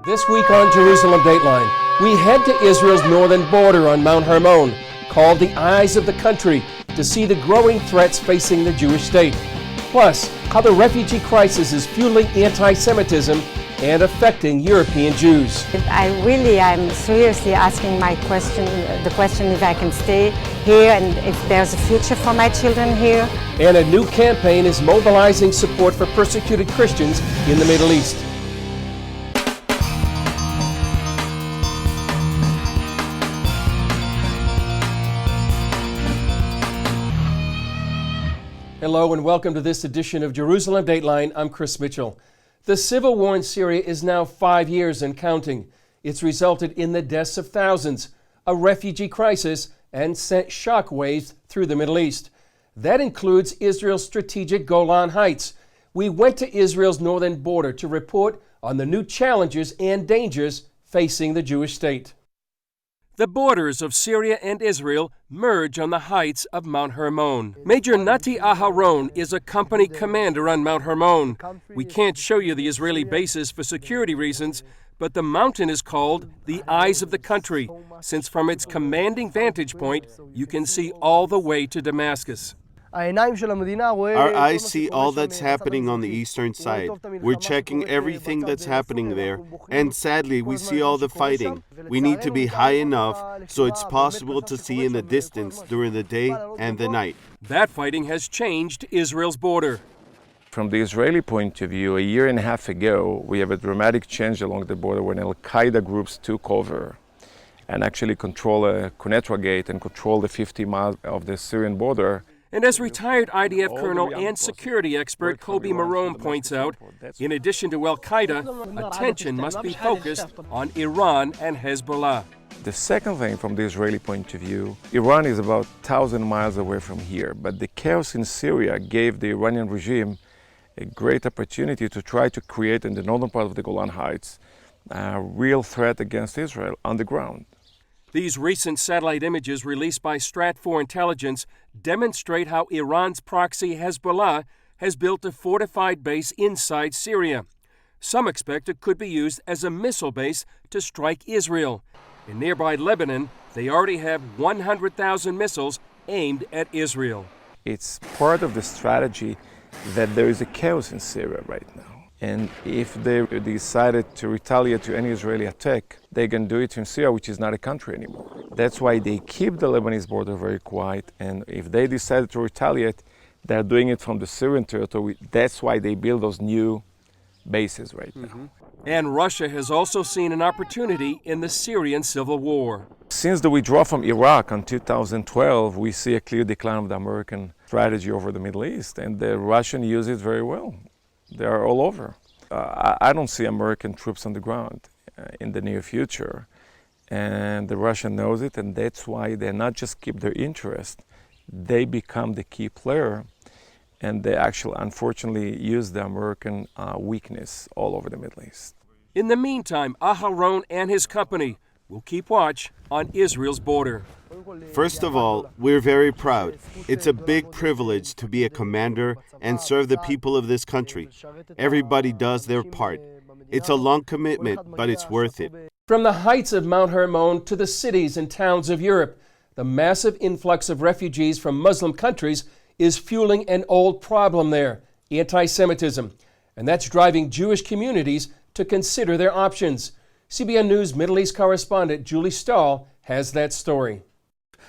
This week on Jerusalem Dateline, we head to Israel's northern border on Mount Hermon, called the Eyes of the Country, to see the growing threats facing the Jewish state. Plus, how the refugee crisis is fueling anti-Semitism and affecting European Jews. I'm seriously asking the question if I can stay here and if there's a future for my children here. And a new campaign is mobilizing support for persecuted Christians in the Middle East. Hello and welcome to this edition of Jerusalem Dateline. I'm Chris Mitchell. The civil war in Syria is now 5 years and counting. It's resulted in the deaths of thousands, a refugee crisis, and sent shockwaves through the Middle East. That includes Israel's strategic Golan Heights. We went to Israel's northern border to report on the new challenges and dangers facing the Jewish state. The borders of Syria and Israel merge on the heights of Mount Hermon. Major Nati Aharon is a company commander on Mount Hermon. We can't show you the Israeli bases for security reasons, but the mountain is called the Eyes of the Country, since from its commanding vantage point, you can see all the way to Damascus. Our eyes see all that's happening on the eastern side. We're checking everything that's happening there, and sadly, we see all the fighting. We need to be high enough so it's possible to see in the distance during the day and the night. That fighting has changed Israel's border. From the Israeli point of view, a year and a half ago, we have a dramatic change along the border when Al-Qaeda groups took over and actually control Quneitra Gate and control the 50 miles of the Syrian border. And as retired IDF colonel and security expert Kobi Marone points out, in addition to Al-Qaeda, attention must be focused on Iran and Hezbollah. The second thing from the Israeli point of view, Iran is about 1,000 miles away from here, but the chaos in Syria gave the Iranian regime a great opportunity to try to create in the northern part of the Golan Heights a real threat against Israel on the ground. These recent satellite images released by Stratfor Intelligence demonstrate how Iran's proxy Hezbollah has built a fortified base inside Syria. Some expect it could be used as a missile base to strike Israel. In nearby Lebanon, they already have 100,000 missiles aimed at Israel. It's part of the strategy that there is a chaos in Syria right now. And if they decided to retaliate to any Israeli attack, they can do it in Syria, which is not a country anymore. That's why they keep the Lebanese border very quiet. And if they decided to retaliate, they're doing it from the Syrian territory. That's why they build those new bases right now. And Russia has also seen an opportunity in the Syrian civil war. Since the withdrawal from Iraq in 2012, we see a clear decline of the American strategy over the Middle East, and the Russians use it very well. They are all over. I don't see American troops on the ground in the near future. And the Russia knows it, and that's why they not just keep their interest, they become the key player, and they actually, unfortunately, use the American weakness all over the Middle East. In the meantime, Aharon and his company will keep watch on Israel's border. First of all, we're very proud. It's a big privilege to be a commander and serve the people of this country. Everybody does their part. It's a long commitment, but it's worth it. From the heights of Mount Hermon to the cities and towns of Europe, the massive influx of refugees from Muslim countries is fueling an old problem there, anti-Semitism. And that's driving Jewish communities to consider their options. CBN News Middle East correspondent Julie Stahl has that story.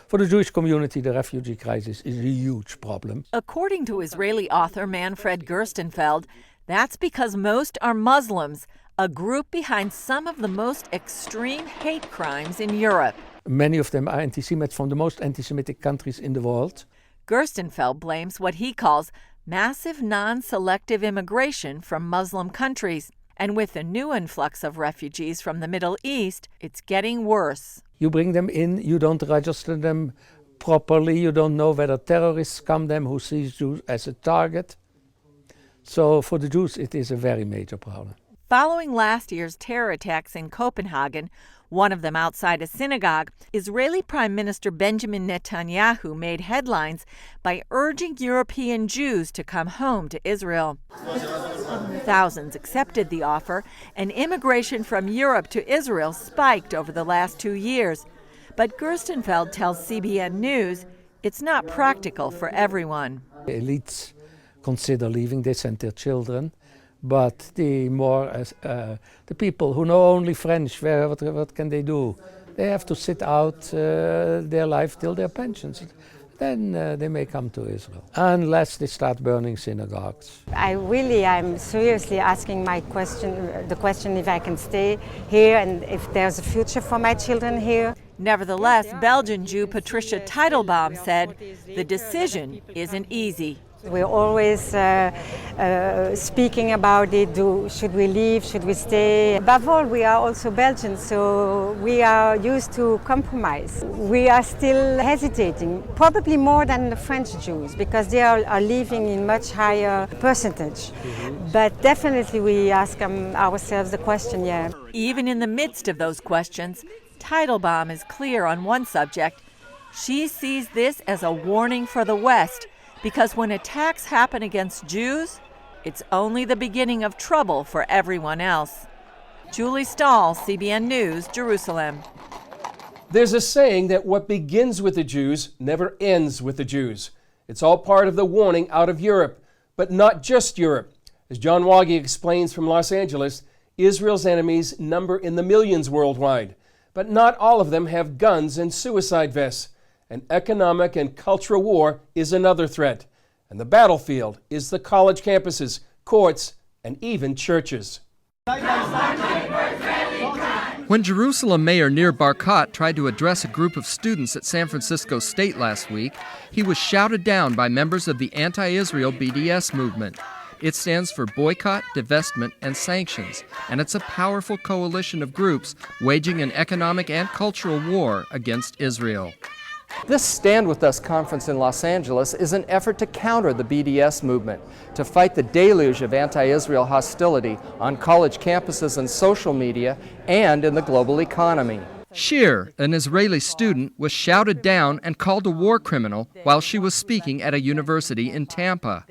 For the Jewish community, the refugee crisis is a huge problem. According to Israeli author Manfred Gerstenfeld, that's because most are Muslims, a group behind some of the most extreme hate crimes in Europe. Many of them are anti-Semites from the most anti-Semitic countries in the world. Gerstenfeld blames what he calls massive non-selective immigration from Muslim countries. And with the new influx of refugees from the Middle East, it's getting worse. You bring them in, you don't register them properly, you don't know whether terrorists come them who sees Jews as a target. So for the Jews, it is a very major problem. Following last year's terror attacks in Copenhagen, one of them outside a synagogue, Israeli Prime Minister Benjamin Netanyahu made headlines by urging European Jews to come home to Israel. Thousands accepted the offer, and immigration from Europe to Israel spiked over the last 2 years. But Gerstenfeld tells CBN News it's not practical for everyone. The elites consider leaving, they send their children. But the people who know only French, what can they do? They have to sit out their life till their pensions. Then they may come to Israel, unless they start burning synagogues. I'm seriously asking the question if I can stay here and if there's a future for my children here. Nevertheless, Belgian Jew Patricia Teitelbaum said the decision isn't easy. We're always speaking about it. Should we leave? Should we stay? Above all, we are also Belgians, so we are used to compromise. We are still hesitating, probably more than the French Jews, because they are leaving in much higher percentage. But definitely we ask ourselves the question, yeah. Even in the midst of those questions, Teitelbaum is clear on one subject. She sees this as a warning for the West, because when attacks happen against Jews, it's only the beginning of trouble for everyone else. Julie Stahl, CBN News, Jerusalem. There's a saying that what begins with the Jews never ends with the Jews. It's all part of the warning out of Europe, but not just Europe. As John Wagi explains from Los Angeles, Israel's enemies number in the millions worldwide, but not all of them have guns and suicide vests. An economic and cultural war is another threat, and the battlefield is the college campuses, courts, and even churches. When Jerusalem Mayor Nir Barkat tried to address a group of students at San Francisco State last week, he was shouted down by members of the anti-Israel BDS movement. It stands for Boycott, Divestment, and Sanctions, and it's a powerful coalition of groups waging an economic and cultural war against Israel. This Stand With Us conference in Los Angeles is an effort to counter the BDS movement, to fight the deluge of anti-Israel hostility on college campuses and social media and in the global economy. Shir, an Israeli student, was shouted down and called a war criminal while she was speaking at a university in Tampa.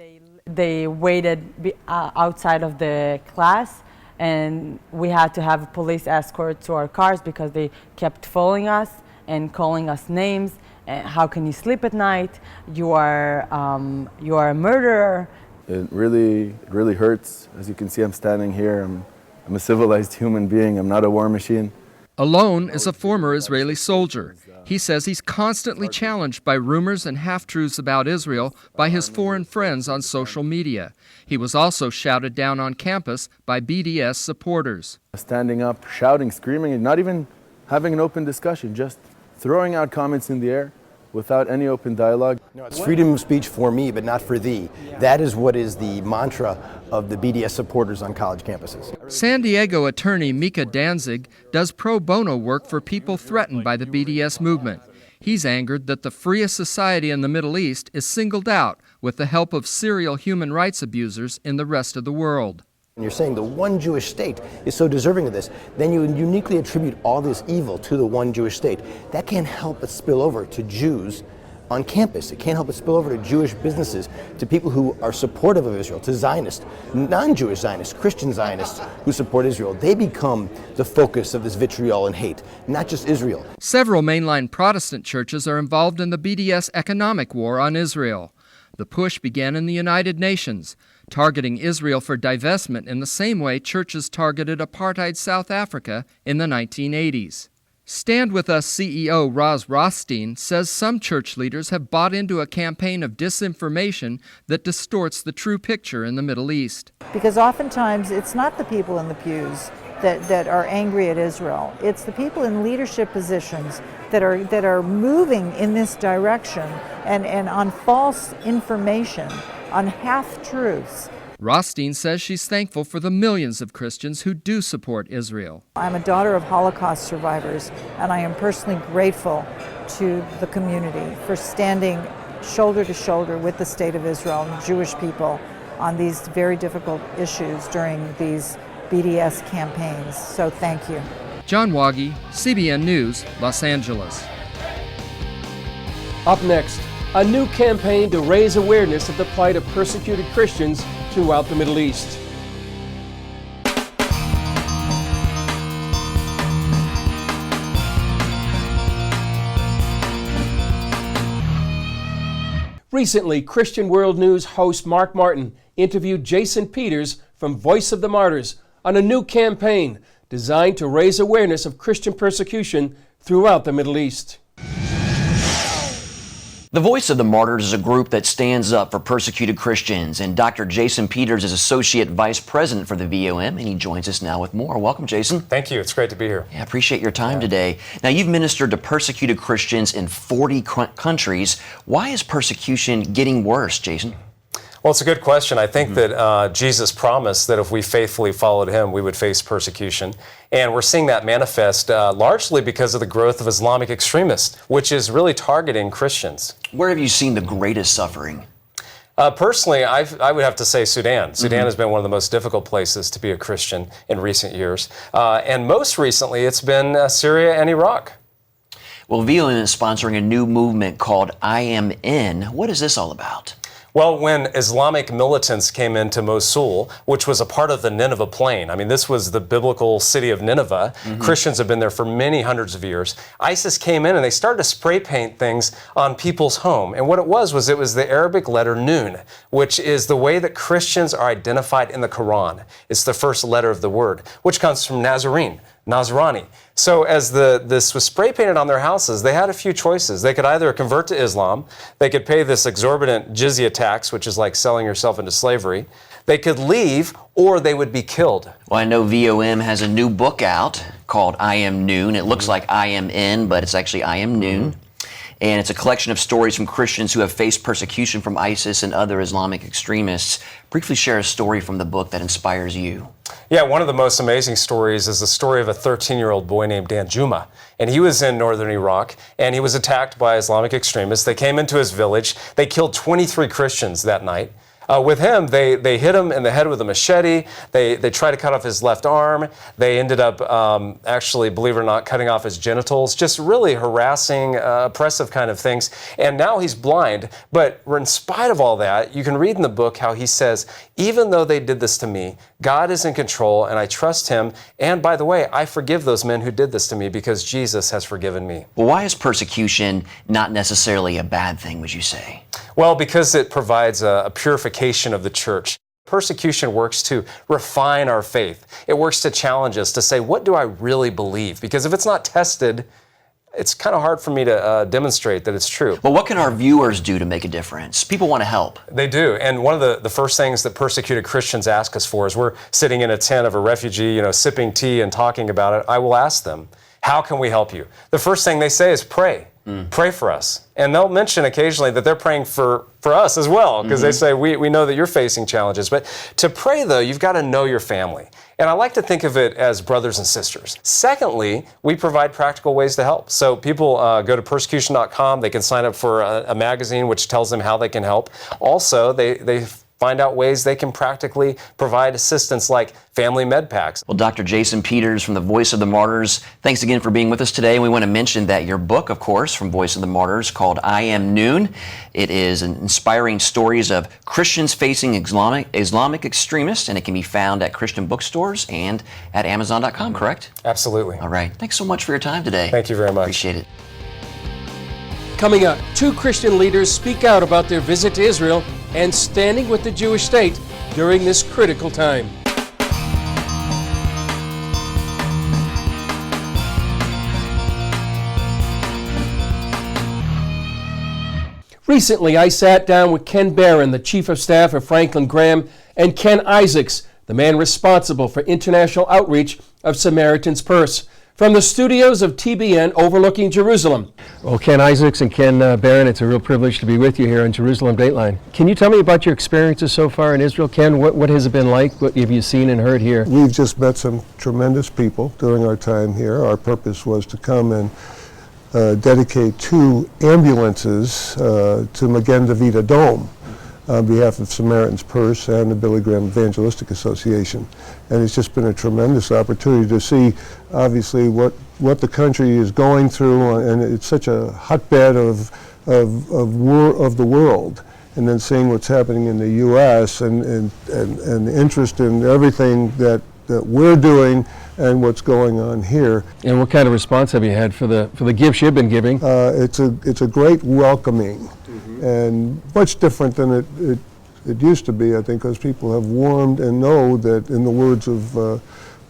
They waited outside of the class, and we had to have a police escort to our cars because they kept following us and calling us names. How can you sleep at night? You are a murderer. It really hurts. As you can see, I'm standing here. I'm a civilized human being. I'm not a war machine. Alon is a former Israeli soldier. He says he's constantly challenged by rumors and half-truths about Israel by his foreign friends on social media. He was also shouted down on campus by BDS supporters. Standing up, shouting, screaming, and not even having an open discussion, just throwing out comments in the air without any open dialogue. No, it's freedom of speech for me, but not for thee. That is what is the mantra of the BDS supporters on college campuses. San Diego attorney Mika Danzig does pro bono work for people threatened by the BDS movement. He's angered that the freest society in the Middle East is singled out with the help of serial human rights abusers in the rest of the world. And you're saying the one Jewish state is so deserving of this, then you uniquely attribute all this evil to the one Jewish state. That can't help but spill over to Jews on campus. It can't help but spill over to Jewish businesses, to people who are supportive of Israel, to Zionists, non-Jewish Zionists, Christian Zionists who support Israel. They become the focus of this vitriol and hate, not just Israel. Several mainline Protestant churches are involved in the BDS economic war on Israel. The push began in the United Nations, targeting Israel for divestment in the same way churches targeted apartheid South Africa in the 1980s. Stand With Us CEO Roz Rothstein says some church leaders have bought into a campaign of disinformation that distorts the true picture in the Middle East. Because oftentimes it's not the people in the pews that are angry at Israel. It's the people in leadership positions that are moving in this direction and on false information, on half-truths. Rothstein says she's thankful for the millions of Christians who do support Israel. I'm a daughter of Holocaust survivors, and I am personally grateful to the community for standing shoulder to shoulder with the State of Israel and the Jewish people on these very difficult issues during these BDS campaigns. So thank you. John Waggy, CBN News, Los Angeles. Up next, a new campaign to raise awareness of the plight of persecuted Christians throughout the Middle East. Recently, Christian World News host Mark Martin interviewed Jason Peters from Voice of the Martyrs on a new campaign designed to raise awareness of Christian persecution throughout the Middle East. The Voice of the Martyrs is a group that stands up for persecuted Christians, and Dr. Jason Peters is Associate Vice President for the VOM, and he joins us now with more. Welcome, Jason. Thank you. It's great to be here. Yeah, I appreciate your time today. Now, you've ministered to persecuted Christians in 40 countries. Why is persecution getting worse, Jason? Well, it's a good question. I think that Jesus promised that if we faithfully followed him, we would face persecution. And we're seeing that manifest largely because of the growth of Islamic extremists, which is really targeting Christians. Where have you seen the greatest suffering? Personally, I would have to say Sudan. Sudan has been one of the most difficult places to be a Christian in recent years. And most recently, it's been Syria and Iraq. Well, VOM is sponsoring a new movement called I Am In. What is this all about? Well, when Islamic militants came into Mosul, which was a part of the Nineveh plain, I mean, this was the biblical city of Nineveh. Christians have been there for many hundreds of years. ISIS came in and they started to spray paint things on people's home. And what it was the Arabic letter Nun, which is the way that Christians are identified in the Quran. It's the first letter of the word, which comes from Nazarene, Nazrani. So as this was spray painted on their houses, they had a few choices. They could either convert to Islam, they could pay this exorbitant jizya tax, which is like selling yourself into slavery. They could leave, or they would be killed. Well, I know VOM has a new book out called I Am Noon. It looks like I Am In, but it's actually I Am Noon. And it's a collection of stories from Christians who have faced persecution from ISIS and other Islamic extremists. Briefly share a story from the book that inspires you. Yeah, one of the most amazing stories is the story of a 13-year-old boy named Danjuma. And he was in northern Iraq, and he was attacked by Islamic extremists. They came into his village. They killed 23 Christians that night. With him, they hit him in the head with a machete. They tried to cut off his left arm. They ended up actually, believe it or not, cutting off his genitals. Just really harassing, oppressive kind of things. And now he's blind. But in spite of all that, you can read in the book how he says, even though they did this to me, God is in control and I trust him. And by the way, I forgive those men who did this to me because Jesus has forgiven me. Well, why is persecution not necessarily a bad thing, would you say? Well, because it provides a purification of the church. Persecution works to refine our faith. It works to challenge us to say, what do I really believe? Because if it's not tested, it's kind of hard for me to demonstrate that it's true. Well, what can our viewers do to make a difference? People want to help. They do. And one of the first things that persecuted Christians ask us for is we're sitting in a tent of a refugee, sipping tea and talking about it. I will ask them, how can we help you? The first thing they say is pray. Pray for us. And they'll mention occasionally that they're praying for us as well, because they say, we know that you're facing challenges. But to pray, though, you've got to know your family. And I like to think of it as brothers and sisters. Secondly, we provide practical ways to help. So people go to persecution.com. They can sign up for a magazine which tells them how they can help. Also, they find out ways they can practically provide assistance like family med packs. Well, Dr. Jason Peters from the Voice of the Martyrs, thanks again for being with us today. And we want to mention that your book, of course, from Voice of the Martyrs called I Am Noon. It is inspiring stories of Christians facing Islamic extremists, and it can be found at Christian bookstores and at Amazon.com, correct? Absolutely. All right. Thanks so much for your time today. Thank you very much. Appreciate it. Coming up, 2 Christian leaders speak out about their visit to Israel and standing with the Jewish state during this critical time. Recently, I sat down with Ken Barron, the Chief of Staff of Franklin Graham, and Ken Isaacs, the man responsible for international outreach of Samaritan's Purse, from the studios of TBN overlooking Jerusalem. Well, Ken Isaacs and Ken Barron, it's a real privilege to be with you here on Jerusalem Dateline. Can you tell me about your experiences so far in Israel, Ken? What has it been like? What have you seen and heard here? We've just met some tremendous people during our time here. Our purpose was to come and dedicate 2 ambulances to Magen David Adom, on behalf of Samaritan's Purse and the Billy Graham Evangelistic Association. And it's just been a tremendous opportunity to see, obviously, what the country is going through, and it's such a hotbed of the world. And then seeing what's happening in the U.S. and interest in everything that we're doing and what's going on here. And what kind of response have you had for the gifts you've been giving? It's a great welcoming, and much different than it used to be, I think, because people have warmed and know that, in the words of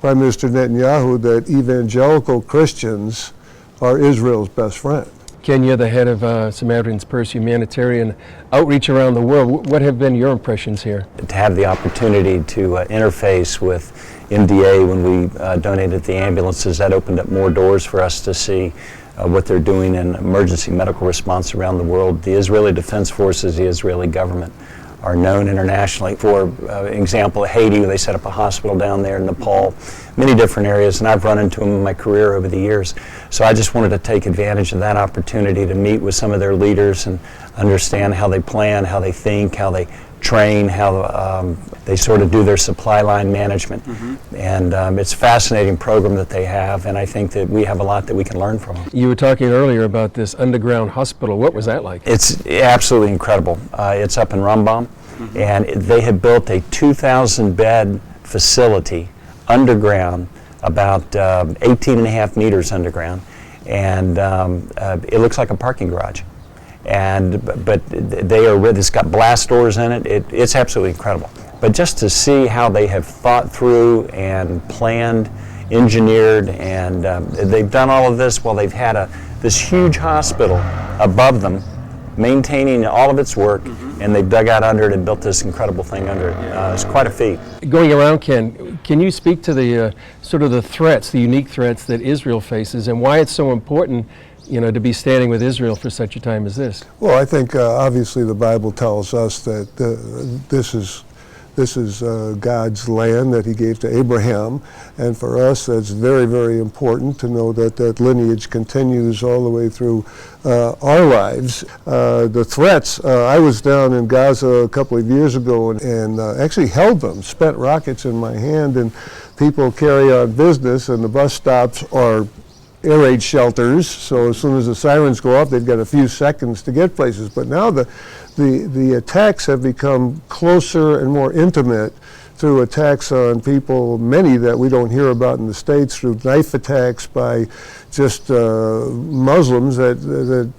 Prime Minister Netanyahu, that evangelical Christians are Israel's best friend. Ken, you're the head of Samaritan's Purse humanitarian outreach around the world. What have been your impressions here? To have the opportunity to interface with MDA when we donated the ambulances, that opened up more doors for us to see what they're doing in emergency medical response around the world. The Israeli Defense Forces, the Israeli government, are known internationally. For example, Haiti, they set up a hospital down there, in Nepal, many different areas, and I've run into them in my career over the years. So I just wanted to take advantage of that opportunity to meet with some of their leaders and understand how they plan, how they think, how they train, how they sort of do their supply line management. And it's a fascinating program that they have, and I think that we have a lot that we can learn from them. You were talking earlier about this underground hospital. What was that like? It's absolutely incredible. It's up in Rambam, and they have built a 2,000-bed facility underground, about 18 and a half meters underground, and it looks like a parking garage. But it's got blast doors in it. It's absolutely incredible. But just to see how they have thought through and planned, engineered, and they've done all of this while they've had this huge hospital above them, maintaining all of its work, and they've dug out under it and built this incredible thing under it. It's quite a feat. Going around, Ken, can you speak to the sort of the threats, the unique threats that Israel faces, and why it's so important, to be standing with Israel for such a time as this? Well, I think obviously the Bible tells us that this is God's land that He gave to Abraham, and for us that's very, very important to know that that lineage continues all the way through our lives. The threats, I was down in Gaza a couple of years ago and actually held them, spent rockets in my hand, and people carry on business, and the bus stops are air raid shelters, so as soon as the sirens go off, they've got a few seconds to get places. But now the attacks have become closer and more intimate through attacks on people, many that we don't hear about in the States, through knife attacks by just Muslims that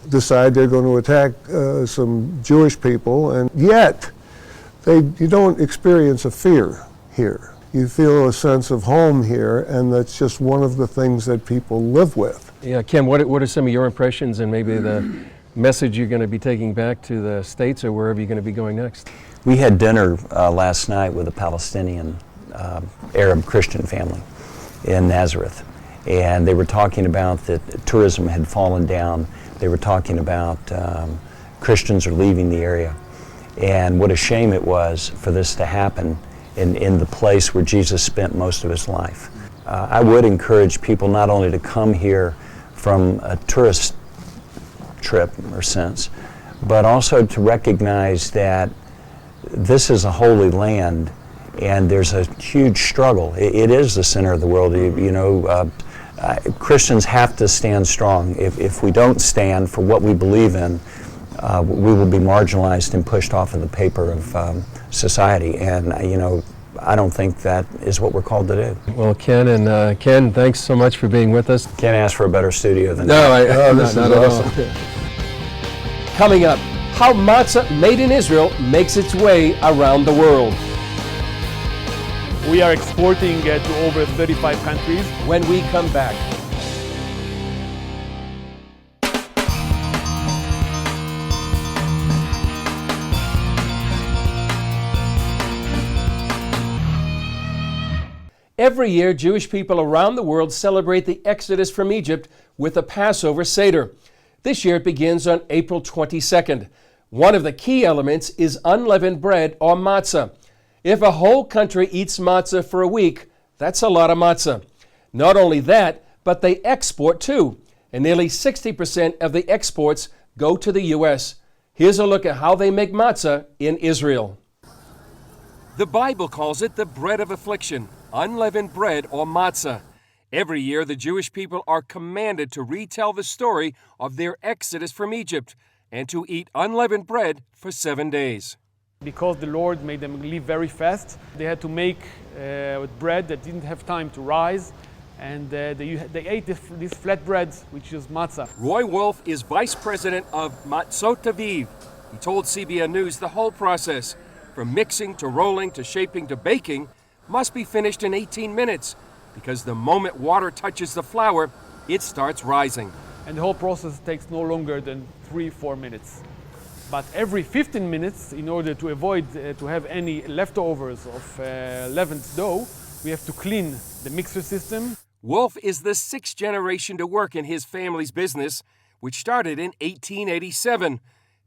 decide they're going to attack some Jewish people, and yet you don't experience a fear here. You feel a sense of home here, and that's just one of the things that people live with. Yeah, Ken, what are some of your impressions and maybe the message you're going to be taking back to the States or wherever you're going to be going next? We had dinner last night with a Palestinian Arab Christian family in Nazareth, and they were talking about that tourism had fallen down. They were talking about Christians are leaving the area, and what a shame it was for this to happen in the place where Jesus spent most of His life. I would encourage people not only to come here from a tourist trip or sense, but also to recognize that this is a holy land and there's a huge struggle. It is the center of the world. Christians have to stand strong. If we don't stand for what we believe in, we will be marginalized and pushed off of the paper of society, and I don't think that is what we're called to do. Well, Ken, thanks so much for being with us. Can't ask for a better studio than that. This is awesome. Coming up, how matzah made in Israel makes its way around the world. We are exporting to over 35 countries. When we come back. Every year, Jewish people around the world celebrate the Exodus from Egypt with a Passover Seder. This year it begins on April 22nd. One of the key elements is unleavened bread or matzah. If a whole country eats matzah for a week, that's a lot of matzah. Not only that, but they export too, and nearly 60% of the exports go to the U.S. Here's a look at how they make matzah in Israel. The Bible calls it the bread of affliction, unleavened bread or matzah. Every year, the Jewish people are commanded to retell the story of their exodus from Egypt and to eat unleavened bread for 7 days. Because the Lord made them live very fast, they had to make bread that didn't have time to rise, and they ate this flat bread, which is matzah. Roy Wolf is vice president of Matzot Aviv. He told CBN News the whole process, from mixing to rolling to shaping to baking, must be finished in 18 minutes, because the moment water touches the flour, it starts rising. And the whole process takes no longer than 3-4 minutes. But every 15 minutes, in order to avoid to have any leftovers of leavened dough, we have to clean the mixer system. Wolf is the 6th generation to work in his family's business, which started in 1887.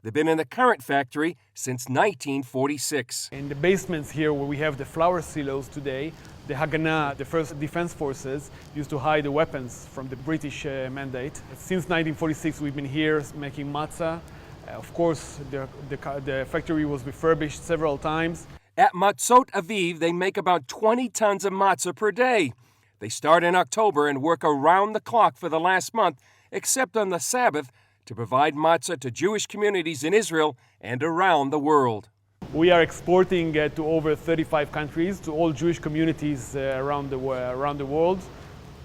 They've been in the current factory since 1946. In the basements here where we have the flour silos today, the Haganah, the first defense forces, used to hide the weapons from the British mandate. Since 1946 we've been here making matzah. Of course, the factory was refurbished several times. At Matzot Aviv, they make about 20 tons of matzah per day. They start in October and work around the clock for the last month, except on the Sabbath, to provide matzah to Jewish communities in Israel and around the world. We are exporting to over 35 countries, to all Jewish communities around the world.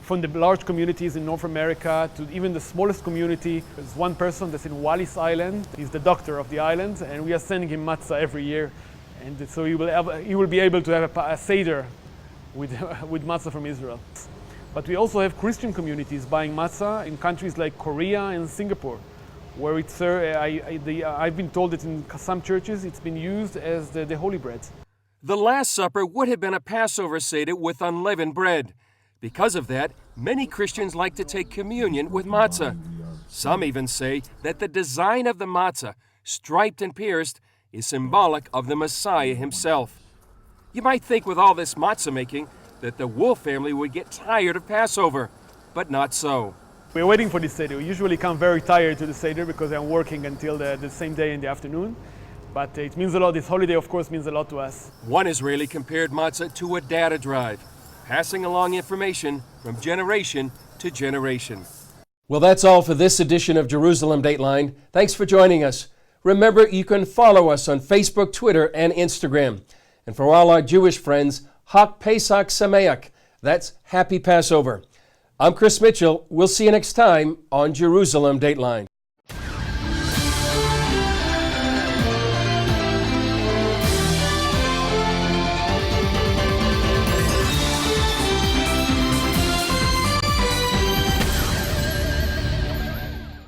From the large communities in North America to even the smallest community. There's one person that's in Wallis Island. He's the doctor of the island, and we are sending him matzah every year. And so he will be able to have a seder with matzah from Israel. But we also have Christian communities buying matzah in countries like Korea and Singapore, where I've been told that in some churches it's been used as the holy bread. The Last Supper would have been a Passover seder with unleavened bread. Because of that, many Christians like to take communion with matzah. Some even say that the design of the matzah, striped and pierced, is symbolic of the Messiah himself. You might think with all this matzah making that the Wolf family would get tired of Passover, but not so. We're waiting for this Seder. We usually come very tired to the Seder because I'm working until the same day in the afternoon. But it means a lot. This holiday, of course, means a lot to us. One Israeli compared matzah to a data drive, passing along information from generation to generation. Well, that's all for this edition of Jerusalem Dateline. Thanks for joining us. Remember, you can follow us on Facebook, Twitter, and Instagram. And for all our Jewish friends, Hak Pesach Sameach. That's Happy Passover. I'm Chris Mitchell. We'll see you next time on Jerusalem Dateline.